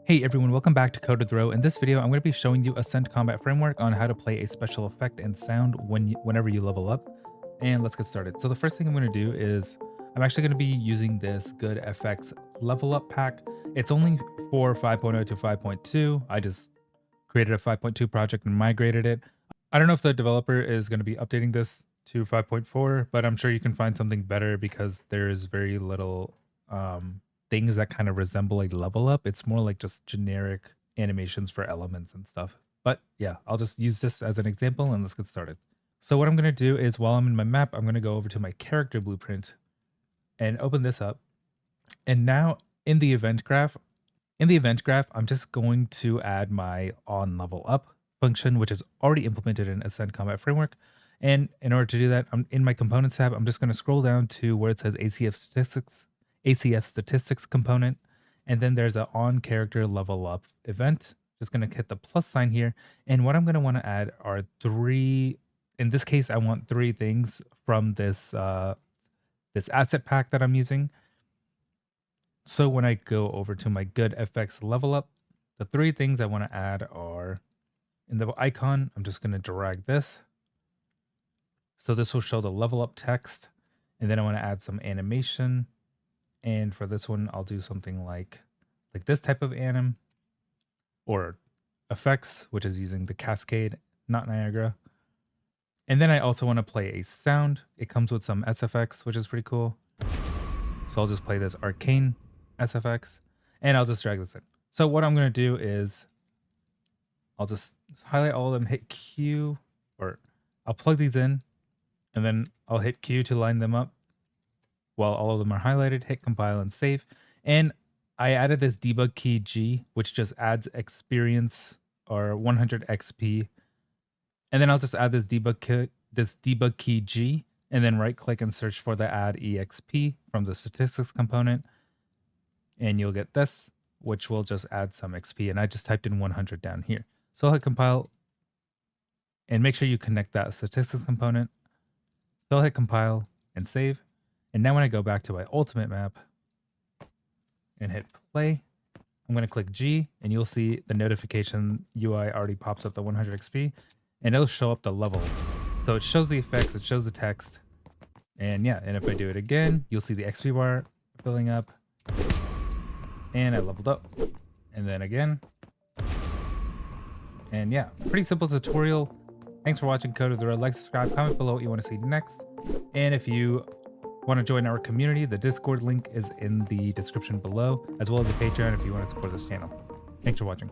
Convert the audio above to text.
Hey everyone, welcome back to Code with Row. In this video, I'm going to be showing you Ascent Combat Framework on how to play a special effect and sound whenever you level up. And let's get started. So the first thing I'm going to do is I'm actually going to be using this Good FX level up pack. It's only for 5.0 to 5.2. I just created a 5.2 project and migrated it. I don't know if the developer is going to be updating this to 5.4, but I'm sure you can find something better because there's very little things that kind of resemble a level up. It's more like just generic animations for elements and stuff. But yeah, I'll just use this as an example and let's get started. So what I'm going to do is while I'm in my map, I'm going to go over to my character blueprint and open this up. And now in the event graph, I'm just going to add my on level up function, which is already implemented in Ascent Combat Framework. And in order to do that, I'm in my components tab. I'm just going to scroll down to where it says ACF statistics component, and then there's an on character level up event. Just going to hit the plus sign here, and what I'm going to want to add are three. In this case, I want three things from this this asset pack that I'm using. So when I go over to my Good FX level up, the three things I want to add are in the icon. I'm just going to drag this, so this will show the level up text, and then I want to add some animation. And for this one, I'll do something like this type of anim or effects, which is using the Cascade, not Niagara. And then I also want to play a sound. It comes with some SFX, which is pretty cool. So I'll just play this Arcane SFX and I'll just drag this in. So what I'm going to do is I'll just highlight all of them, hit Q, or I'll plug these in and then I'll hit Q to line them up. While all of them are highlighted, hit compile and save. And I added this debug key G, which just adds experience or 100 XP. And then I'll just add this debug key G, and then right click and search for the add EXP from the statistics component. And you'll get this, which will just add some XP. And I just typed in 100 down here. So I'll hit compile and make sure you connect that statistics component. So I'll hit compile and save. And now when I go back to my ultimate map and hit play, I'm going to click G and you'll see the notification UI already pops up the 100 XP and it'll show up the level. So it shows the effects, it shows the text. And yeah, and if I do it again, you'll see the XP bar filling up and I leveled up. And then again. And yeah, pretty simple tutorial. Thanks for watching Code with the Road. Like, subscribe, comment below what you want to see next. And if you want to join our community, the Discord link is in the description below, as well as the Patreon if you want to support this channel. Thanks for watching.